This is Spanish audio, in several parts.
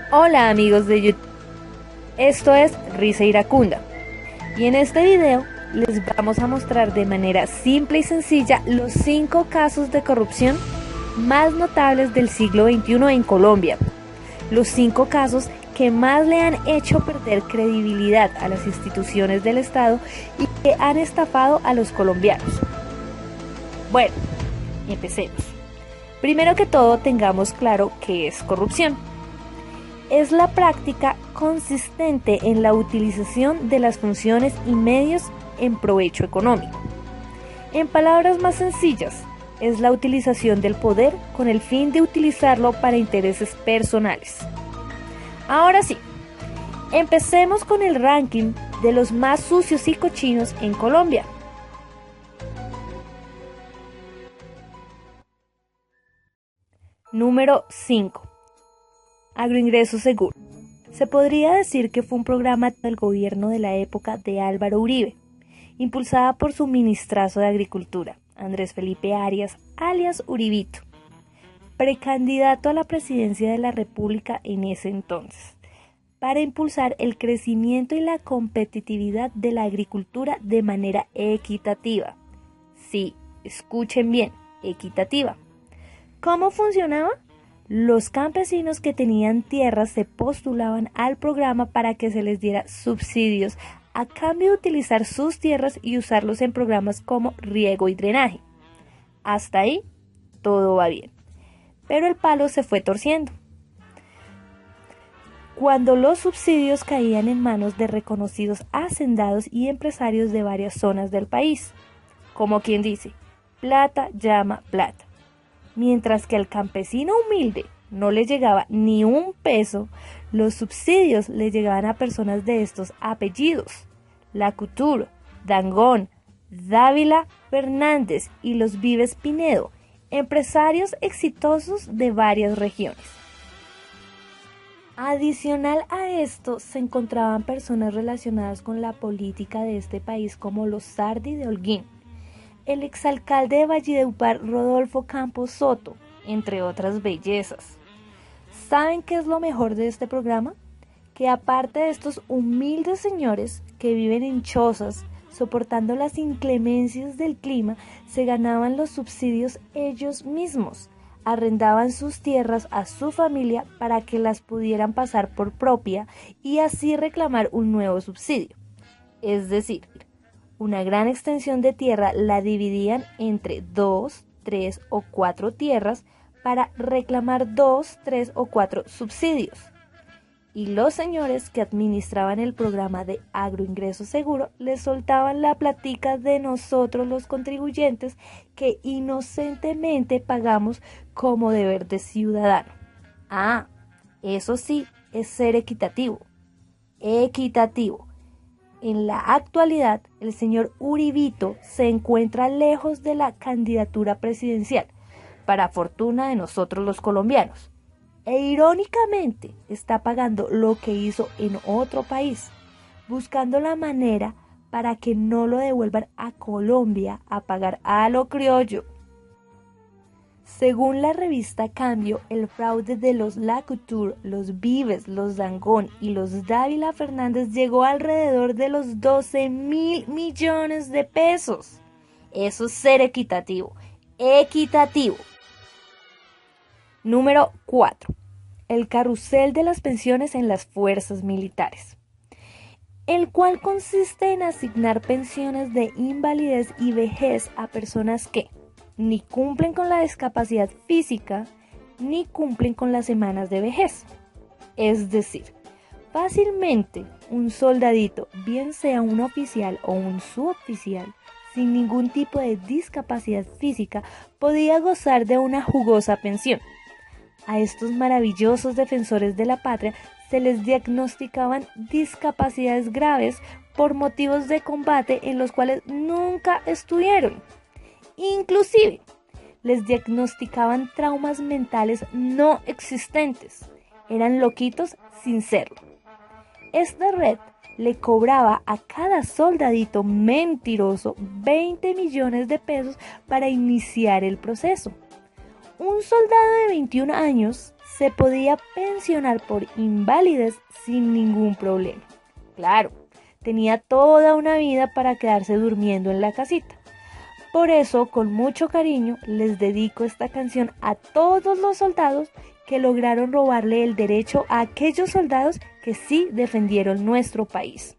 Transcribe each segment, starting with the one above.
Hola amigos de YouTube, esto es Risa Iracunda y en este video les vamos a mostrar de manera simple y sencilla los 5 casos de corrupción más notables del siglo XXI en Colombia. Los 5 casos que más le han hecho perder credibilidad a las instituciones del Estado y que han estafado a los colombianos. Bueno, empecemos. Primero que todo, tengamos claro qué es corrupción. Es la práctica consistente en la utilización de las funciones y medios en provecho económico. En palabras más sencillas, es la utilización del poder con el fin de utilizarlo para intereses personales. Ahora sí, empecemos con el ranking de los más sucios y cochinos en Colombia. Número 5. Agroingreso Seguro. Se podría decir que fue un programa del gobierno de la época de Álvaro Uribe, impulsada por su ministrazo de Agricultura, Andrés Felipe Arias, alias Uribito, precandidato a la presidencia de la República en ese entonces, para impulsar el crecimiento y la competitividad de la agricultura de manera equitativa. Sí, escuchen bien, equitativa. ¿Cómo funcionaba? Los campesinos que tenían tierras se postulaban al programa para que se les diera subsidios a cambio de utilizar sus tierras y usarlos en programas como riego y drenaje. Hasta ahí, todo va bien. Pero el palo se fue torciendo. Cuando los subsidios caían en manos de reconocidos hacendados y empresarios de varias zonas del país. Como quien dice, plata llama plata. Mientras que al campesino humilde no le llegaba ni un peso, los subsidios le llegaban a personas de estos apellidos: Lacutur, Dangond, Dávila Fernández y los Vives Pinedo, empresarios exitosos de varias regiones. Adicional a esto, se encontraban personas relacionadas con la política de este país como los Sardi de Holguín, el exalcalde de Valledupar Rodolfo Campos Soto, entre otras bellezas. ¿Saben qué es lo mejor de este programa? Que aparte de estos humildes señores que viven en chozas, soportando las inclemencias del clima, se ganaban los subsidios ellos mismos, arrendaban sus tierras a su familia para que las pudieran pasar por propia y así reclamar un nuevo subsidio. Es decir, una gran extensión de tierra la dividían entre 2, 3 o 4 tierras para reclamar 2, 3 o 4 subsidios. Y los señores que administraban el programa de Agroingreso Seguro les soltaban la platica de nosotros los contribuyentes que inocentemente pagamos como deber de ciudadano. Ah, eso sí, es ser equitativo. Equitativo. En la actualidad, el señor Uribito se encuentra lejos de la candidatura presidencial, para fortuna de nosotros los colombianos, e irónicamente está pagando lo que hizo en otro país, buscando la manera para que no lo devuelvan a Colombia a pagar a lo criollo. Según la revista Cambio, el fraude de los Lacutur, los Vives, los Dangond y los Dávila Fernández llegó alrededor de los 12.000 millones de pesos. Eso es ser equitativo. Equitativo. Número 4. El carrusel de las pensiones en las fuerzas militares, el cual consiste en asignar pensiones de invalidez y vejez a personas que ni cumplen con la discapacidad física, ni cumplen con las semanas de vejez. Es decir, fácilmente un soldadito, bien sea un oficial o un suboficial, sin ningún tipo de discapacidad física, podía gozar de una jugosa pensión. A estos maravillosos defensores de la patria se les diagnosticaban discapacidades graves por motivos de combate en los cuales nunca estuvieron. Inclusive, les diagnosticaban traumas mentales no existentes. Eran loquitos sin serlo. Esta red le cobraba a cada soldadito mentiroso 20 millones de pesos para iniciar el proceso. Un soldado de 21 años se podía pensionar por invalidez sin ningún problema. Claro, tenía toda una vida para quedarse durmiendo en la casita. Por eso, con mucho cariño, les dedico esta canción a todos los soldados que lograron robarle el derecho a aquellos soldados que sí defendieron nuestro país.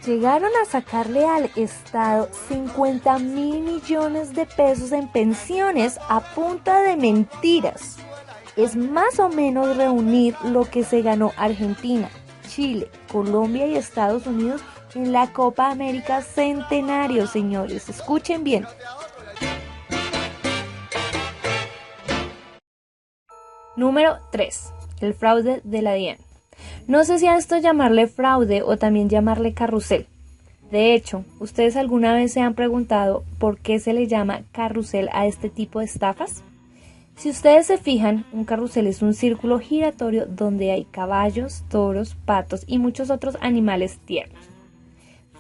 Llegaron a sacarle al Estado 50.000 millones de pesos en pensiones a punta de mentiras. Es más o menos reunir lo que se ganó Argentina, Chile, Colombia y Estados Unidos en la Copa América Centenario, señores. Escuchen bien. Número 3. El fraude de la DIAN. No sé si a esto llamarle fraude o también llamarle carrusel. De hecho, ¿ustedes alguna vez se han preguntado por qué se le llama carrusel a este tipo de estafas? Si ustedes se fijan, un carrusel es un círculo giratorio donde hay caballos, toros, patos y muchos otros animales tiernos.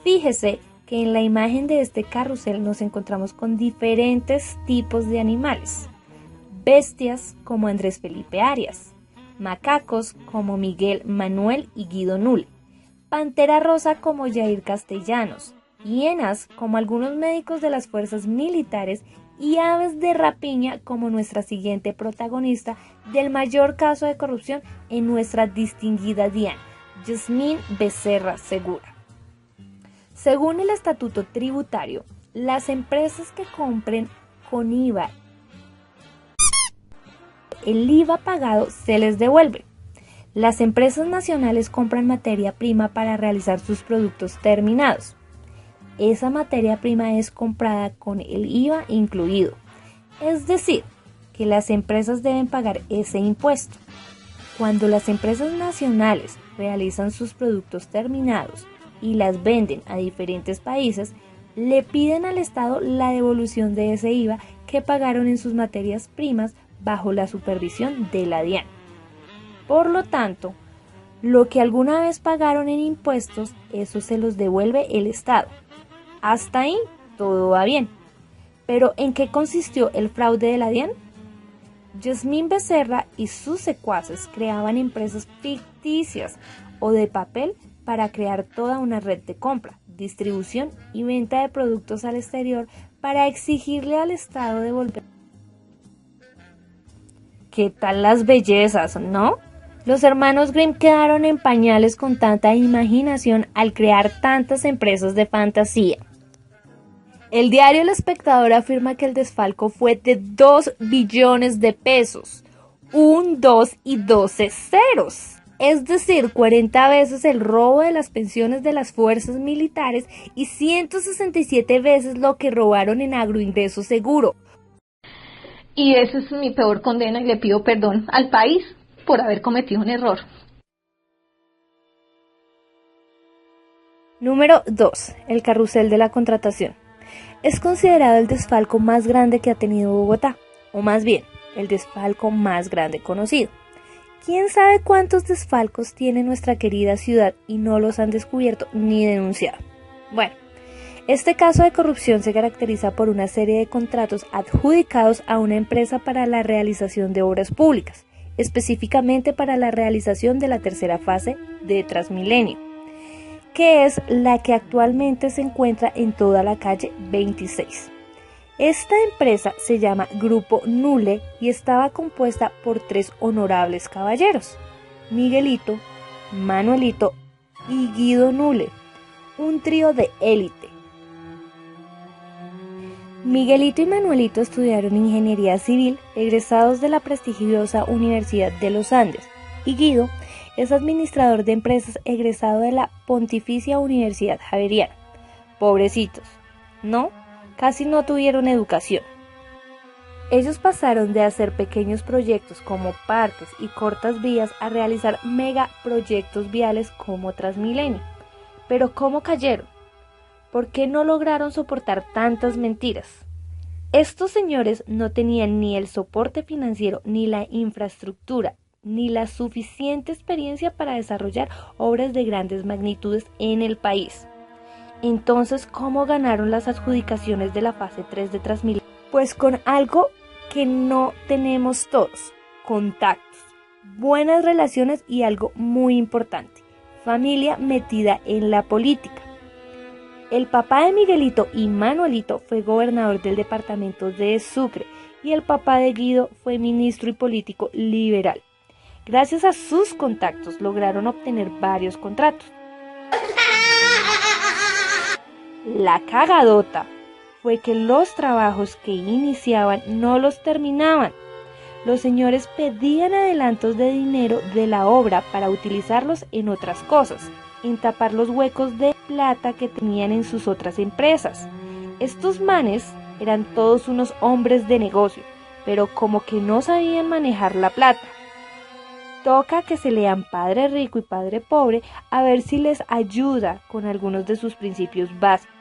Fíjese que en la imagen de este carrusel nos encontramos con diferentes tipos de animales. Bestias como Andrés Felipe Arias, macacos como Miguel Manuel y Guido Nule, pantera rosa como Jair Castellanos, hienas como algunos médicos de las fuerzas militares y aves de rapiña como nuestra siguiente protagonista del mayor caso de corrupción en nuestra distinguida DIAN, Yasmín Becerra Segura. Según el estatuto tributario, las empresas que compren con IVA, el IVA pagado se les devuelve. Las empresas nacionales compran materia prima para realizar sus productos terminados. Esa materia prima es comprada con el IVA incluido. Es decir, que las empresas deben pagar ese impuesto. Cuando las empresas nacionales realizan sus productos terminados y las venden a diferentes países, le piden al Estado la devolución de ese IVA que pagaron en sus materias primas bajo la supervisión de la DIAN. Por lo tanto, lo que alguna vez pagaron en impuestos, eso se los devuelve el Estado. Hasta ahí todo va bien. Pero ¿en qué consistió el fraude de la DIAN? Yasmín Becerra y sus secuaces creaban empresas ficticias o de papel para crear toda una red de compra, distribución y venta de productos al exterior para exigirle al Estado devolver. ¿Qué tal las bellezas, no? Los hermanos Grimm quedaron en pañales con tanta imaginación al crear tantas empresas de fantasía. El diario El Espectador afirma que el desfalco fue de 2 billones de pesos, un 2 y 12 ceros, es decir, 40 veces el robo de las pensiones de las fuerzas militares y 167 veces lo que robaron en agroingreso seguro. Y esa es mi peor condena y le pido perdón al país por haber cometido un error. Número 2. El carrusel de la contratación. Es considerado el desfalco más grande que ha tenido Bogotá, o más bien, el desfalco más grande conocido. ¿Quién sabe cuántos desfalcos tiene nuestra querida ciudad y no los han descubierto ni denunciado? Bueno, este caso de corrupción se caracteriza por una serie de contratos adjudicados a una empresa para la realización de obras públicas, específicamente para la realización de la tercera fase de Transmilenio, que es la que actualmente se encuentra en toda la calle 26. Esta empresa se llama Grupo Nule y estaba compuesta por 3 honorables caballeros, Miguelito, Manuelito y Guido Nule, un trío de élite. Miguelito y Manuelito estudiaron ingeniería civil, egresados de la prestigiosa Universidad de los Andes, y Guido es administrador de empresas egresado de la Pontificia Universidad Javeriana. Pobrecitos, ¿no? Casi no tuvieron educación. Ellos pasaron de hacer pequeños proyectos como parques y cortas vías a realizar megaproyectos viales como Transmilenio. Pero ¿cómo cayeron? ¿Por qué no lograron soportar tantas mentiras? Estos señores no tenían ni el soporte financiero ni la infraestructura, ni la suficiente experiencia para desarrollar obras de grandes magnitudes en el país. Entonces, ¿cómo ganaron las adjudicaciones de la fase 3 de Transmilenio? Pues con algo que no tenemos todos: contactos, buenas relaciones y algo muy importante: familia metida en la política. El papá de Miguelito y Manuelito fue gobernador del departamento de Sucre y el papá de Guido fue ministro y político liberal. Gracias a sus contactos lograron obtener varios contratos. La cagadota fue que los trabajos que iniciaban no los terminaban. Los señores pedían adelantos de dinero de la obra para utilizarlos en otras cosas, en tapar los huecos de plata que tenían en sus otras empresas. Estos manes eran todos unos hombres de negocio, pero como que no sabían manejar la plata. Toca que se lean Padre Rico y Padre Pobre a ver si les ayuda con algunos de sus principios básicos,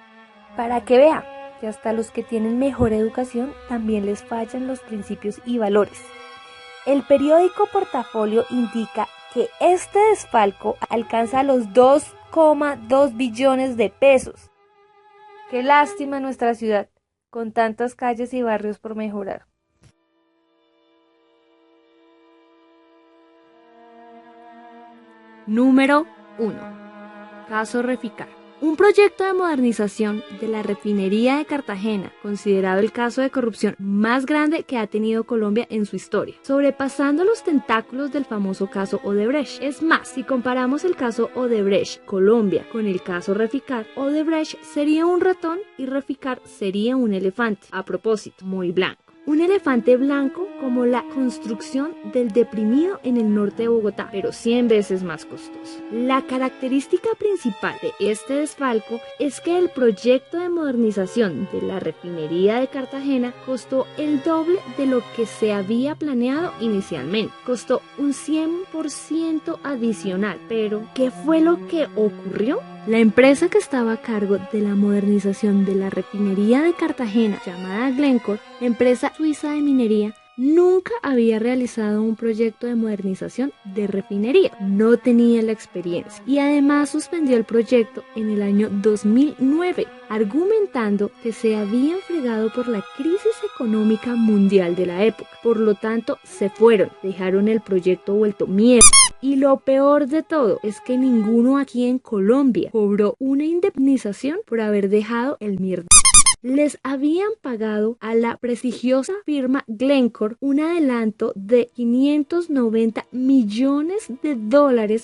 para que vean que hasta los que tienen mejor educación también les fallan los principios y valores. El periódico Portafolio indica que este desfalco alcanza los 2,2 billones de pesos. Qué lástima nuestra ciudad, con tantas calles y barrios por mejorar. Número 1. Caso Reficar. Un proyecto de modernización de la refinería de Cartagena, considerado el caso de corrupción más grande que ha tenido Colombia en su historia, sobrepasando los tentáculos del famoso caso Odebrecht. Es más, si comparamos el caso Odebrecht, Colombia, con el caso Reficar, Odebrecht sería un ratón y Reficar sería un elefante. A propósito, muy blanco. Un elefante blanco como la construcción del deprimido en el norte de Bogotá, pero 100 veces más costoso. La característica principal de este desfalco es que el proyecto de modernización de la refinería de Cartagena costó el doble de lo que se había planeado inicialmente. Costó un 100% adicional. Pero, ¿qué fue lo que ocurrió? La empresa que estaba a cargo de la modernización de la refinería de Cartagena, llamada Glencore, empresa suiza de minería, nunca había realizado un proyecto de modernización de refinería. No tenía la experiencia y además suspendió el proyecto en el año 2009, argumentando que se habían fregado por la crisis económica mundial de la época. Por lo tanto, se fueron, dejaron el proyecto vuelto mierda. Y lo peor de todo es que ninguno aquí en Colombia cobró una indemnización por haber dejado el mierda. Les habían pagado a la prestigiosa firma Glencore un adelanto de $590 millones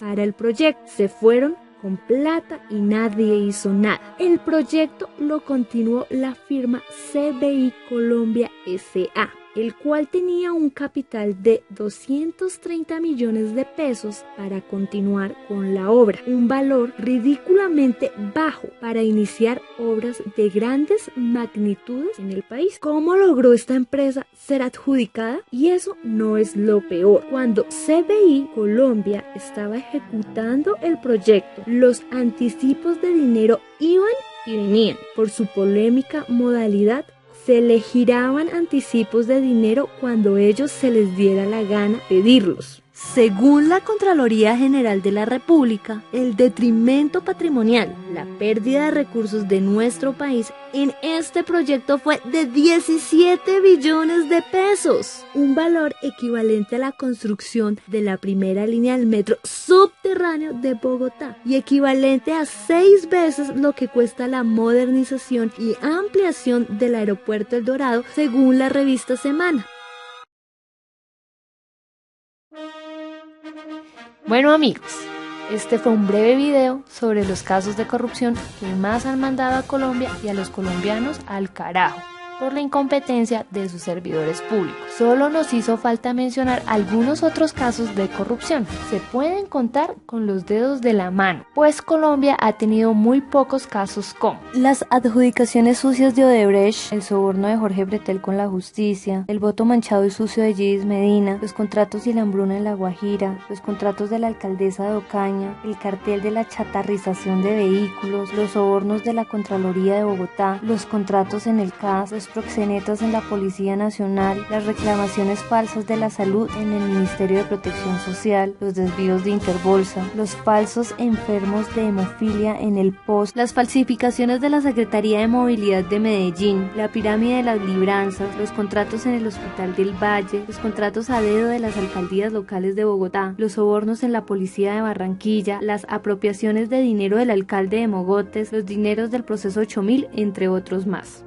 para el proyecto. Se fueron con plata y nadie hizo nada. El proyecto lo continuó la firma CBI Colombia S.A., el cual tenía un capital de 230 millones de pesos para continuar con la obra, un valor ridículamente bajo para iniciar obras de grandes magnitudes en el país. ¿Cómo logró esta empresa ser adjudicada? Y eso no es lo peor. Cuando CBI Colombia estaba ejecutando el proyecto, los anticipos de dinero iban y venían. Por su polémica modalidad, se le giraban anticipos de dinero cuando ellos se les diera la gana pedirlos. Según la Contraloría General de la República, el detrimento patrimonial, la pérdida de recursos de nuestro país en este proyecto fue de 17 billones de pesos, un valor equivalente a la construcción de la primera línea del metro subterráneo de Bogotá y equivalente a 6 veces lo que cuesta la modernización y ampliación del aeropuerto El Dorado, según la revista Semana. Bueno amigos, este fue un breve video sobre los casos de corrupción que más han mandado a Colombia y a los colombianos al carajo por la incompetencia de sus servidores públicos. Solo nos hizo falta mencionar algunos otros casos de corrupción. Se pueden contar con los dedos de la mano, pues Colombia ha tenido muy pocos casos como las adjudicaciones sucias de Odebrecht, el soborno de Jorge Bretel con la justicia, el voto manchado y sucio de Gidis Medina, los contratos y la hambruna en La Guajira, los contratos de la alcaldesa de Ocaña, el cartel de la chatarrización de vehículos, los sobornos de la Contraloría de Bogotá, los contratos en el CAS, los proxenetas en la Policía Nacional, las reclamaciones reclamaciones falsas de la salud en el Ministerio de Protección Social, los desvíos de Interbolsa, los falsos enfermos de hemofilia en el POS, las falsificaciones de la Secretaría de Movilidad de Medellín, la pirámide de las libranzas, los contratos en el Hospital del Valle, los contratos a dedo de las alcaldías locales de Bogotá, los sobornos en la policía de Barranquilla, las apropiaciones de dinero del alcalde de Mogotes, los dineros del proceso 8000, entre otros más.